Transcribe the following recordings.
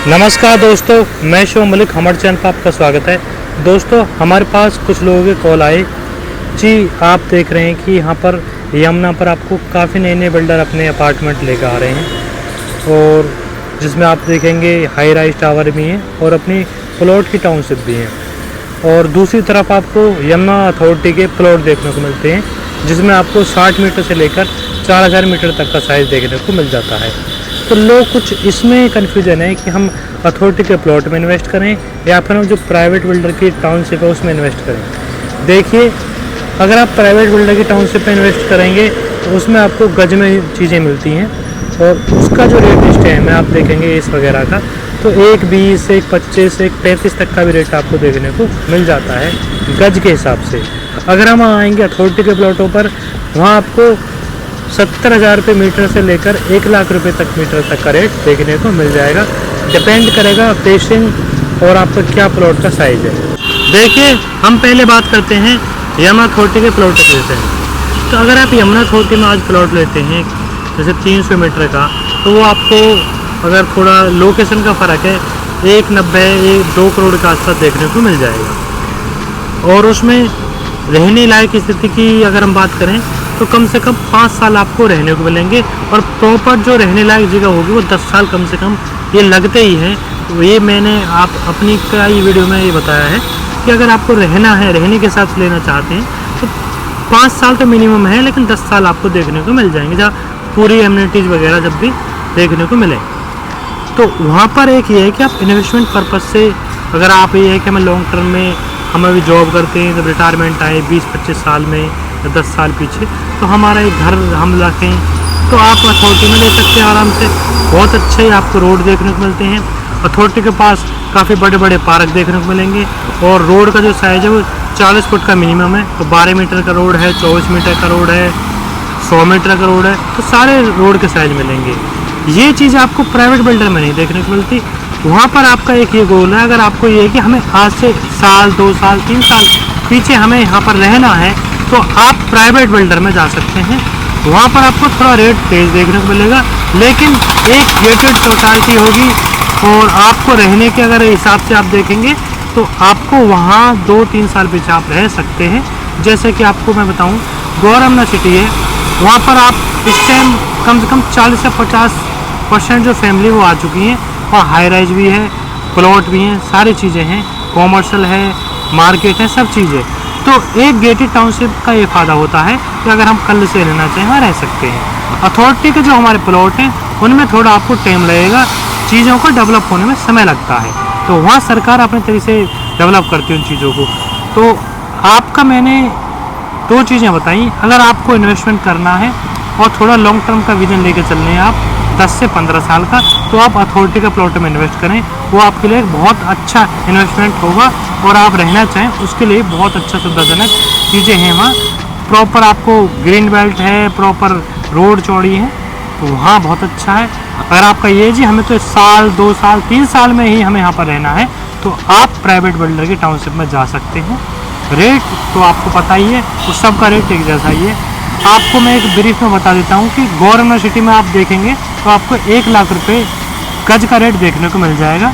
नमस्कार दोस्तों, मैं शिव मलिक, हमारे चैनल पर आपका स्वागत है। दोस्तों, हमारे पास कुछ लोगों के कॉल आए जी। आप देख रहे हैं कि यहाँ पर यमुना पर आपको काफ़ी नए नए बिल्डर अपने अपार्टमेंट लेकर आ रहे हैं और जिसमें आप देखेंगे हाई राइज टावर भी हैं और अपनी प्लॉट की टाउनशिप भी हैं। और दूसरी तरफ आपको यमुना अथॉरिटी के प्लॉट देखने को मिलते हैं जिसमें आपको 60 मीटर से लेकर 4000 मीटर तक का साइज़ देखने को मिल जाता है। तो लोग कुछ इसमें कन्फ्यूजन है कि हम अथॉरिटी के प्लॉट में इन्वेस्ट करें या फिर हम जो प्राइवेट बिल्डर की टाउनशिप है उसमें इन्वेस्ट करें। देखिए, अगर आप प्राइवेट बिल्डर की टाउनशिप में इन्वेस्ट करेंगे तो उसमें आपको गज में चीज़ें मिलती हैं और उसका जो रेट लिस्ट है में आप देखेंगे इस वगैरह का, तो 1,20, 1,25, 1,35 तक का भी रेट आपको देखने को मिल जाता है गज के हिसाब से। अगर हम आएंगे अथॉरिटी के प्लॉटों पर, वहाँ आपको 70,000 रुपये मीटर से लेकर 1,00,000 रुपये तक मीटर तक का रेट देखने को मिल जाएगा। डिपेंड करेगा पेशिंग और आपका क्या प्लॉट का साइज़ है। देखिए, हम पहले बात करते हैं यमुना अथॉरिटी के प्लॉट लेते हैं। तो अगर आप यमुना अथॉरिटी में आज प्लॉट लेते हैं जैसे 300 मीटर का, तो वो आपको अगर थोड़ा लोकेशन का फ़र्क है 1,90, 2 करोड़ के आसपास देखने को मिल जाएगा। और उसमें रहने लायक स्थिति की अगर हम बात करें तो कम से कम 5 साल आपको रहने को मिलेंगे और प्रॉपर जो रहने लायक जगह होगी वो 10 साल कम से कम ये लगते ही हैं। तो ये मैंने आप अपनी कई वीडियो में ये बताया है कि अगर आपको रहना है, रहने के हिसाब से लेना चाहते हैं तो 5 साल तो मिनिमम है, लेकिन 10 साल आपको देखने को मिल जाएंगे जहाँ पूरी एमिनिटीज़ वगैरह जब भी देखने को मिले। तो वहाँ पर एक ये है कि आप इन्वेस्टमेंट पर्पज़ से, अगर आप ये है कि हमें लॉन्ग टर्म में हम अभी जॉब करते हैं जब रिटायरमेंट आए 20-25 साल में या 10 साल पीछे, तो हमारा एक घर हम रखें तो आप अथॉरिटी में ले सकते हैं आराम से। बहुत अच्छे आपको रोड देखने को मिलते हैं। अथॉरिटी के पास काफ़ी बड़े बड़े पार्क देखने को मिलेंगे और रोड का जो साइज़ है वो 40 फुट का मिनिमम है। तो 12 मीटर का रोड है, 24 मीटर का रोड है, 100 मीटर का रोड है, तो सारे रोड के साइज़ मिलेंगे। ये चीज़ आपको प्राइवेट बिल्डर में नहीं देखने को मिलती। वहाँ पर आपका एक ये गोल है, अगर आपको ये है कि हमें आज से साल, 2 साल, 3 साल पीछे हमें यहाँ पर रहना है, तो आप प्राइवेट बिल्डर में जा सकते हैं। वहाँ पर आपको थोड़ा रेट तेज़ देखने को मिलेगा, लेकिन एक गेटेड सोसाइटी होगी और आपको रहने के अगर हिसाब से आप देखेंगे तो आपको वहाँ 2-3 साल पीछे आप रह सकते हैं। जैसे कि आपको मैं बताऊँ, गौरमना सिटी है, वहाँ पर आप इस टाइम कम से कम 40 से 50% जो फैमिली वो आ चुकी हैं और हाई राइज भी है, प्लॉट भी हैं, सारी चीज़ें हैं, कॉमर्शियल है, मार्केट है, सब चीज़ें। तो एक गेटेड टाउनशिप का ये फ़ायदा होता है कि अगर हम कल से रहना चाहें वहाँ रह सकते हैं। अथॉरिटी के जो हमारे प्लॉट हैं उनमें थोड़ा आपको टाइम लगेगा, चीज़ों को डेवलप होने में समय लगता है, तो वहाँ सरकार अपने तरीके से डेवलप करती है उन चीज़ों को। तो आपका मैंने 2 चीज़ें बताई। अगर आपको इन्वेस्टमेंट करना है और थोड़ा लॉन्ग टर्म का विजन लेकर चलने हैं आप 10 से 15 साल का, तो आप अथॉरिटी के प्लॉट में इन्वेस्ट करें। वो आपके लिए बहुत अच्छा इन्वेस्टमेंट होगा और आप रहना चाहें उसके लिए बहुत अच्छा सुविधाजनक चीज़ें हैं वहाँ। प्रॉपर आपको ग्रीन बेल्ट है, प्रॉपर रोड चौड़ी है, तो वहाँ बहुत अच्छा है। अगर आपका ये जी हमें तो साल, 2 साल, 3 साल में ही हमें यहाँ पर रहना है, तो आप प्राइवेट बिल्डर की टाउनशिप में जा सकते हैं। रेट तो आपको पता ही है, उस सब का रेट एक जैसा ही है। आपको मैं एक ब्रीफ में बता देता हूँ कि गौरमना सिटी में आप देखेंगे तो आपको 1,00,000 रुपये गज का रेट देखने को मिल जाएगा।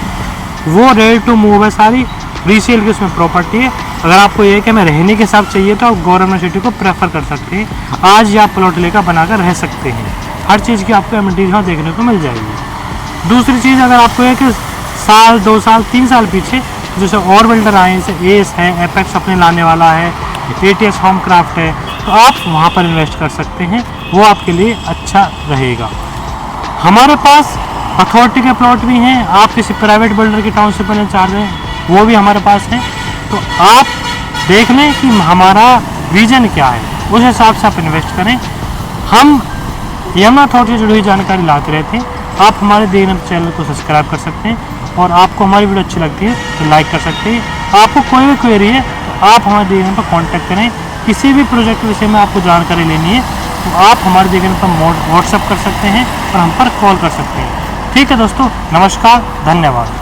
वो रेट टू मूव है, सारी रीसेल की उसमें प्रॉपर्टी है। अगर आपको ये है कि हमें रहने के हिसाब चाहिए तो आप गौरमना सिटी को प्रेफर कर सकते हैं। आज या आप प्लॉट लेकर बनाकर रह सकते हैं, हर चीज़ की आपको एमिनिटीज़ वहाँ देखने को मिल जाएगी। दूसरी चीज़, अगर आपको है कि साल, 2 साल, 3 साल पीछे जैसे और बिल्डर आए, जैसे एस है, एपेक्स अपने लाने वाला है, ATS होम क्राफ्ट है, तो आप वहाँ पर इन्वेस्ट कर सकते हैं, वो आपके लिए अच्छा रहेगा। हमारे पास अथॉरिटी के प्लॉट भी हैं, आप किसी प्राइवेट बिल्डर की टाउनशिप में चाह रहे हैं वो भी हमारे पास हैं। तो आप देख लें कि हमारा विजन क्या है, उस हिसाब से आप इन्वेस्ट करें। हम यमुना अथॉरिटी से जुड़ी हुई जानकारी लाते रहते हैं। आप हमारे DNM चैनल को सब्सक्राइब कर सकते हैं और आपको हमारी वीडियो अच्छी लगती है तो लाइक कर सकते हैं। आपको कोई भी क्वेरी है तो आप हमारे DNM पर कॉन्टैक्ट करें। किसी भी प्रोजेक्ट विषय में आपको जानकारी लेनी है तो आप हमारे DNM पर व्हाट्सएप कर सकते हैं और हम पर कॉल कर सकते हैं। ठीक है दोस्तों, नमस्कार, धन्यवाद।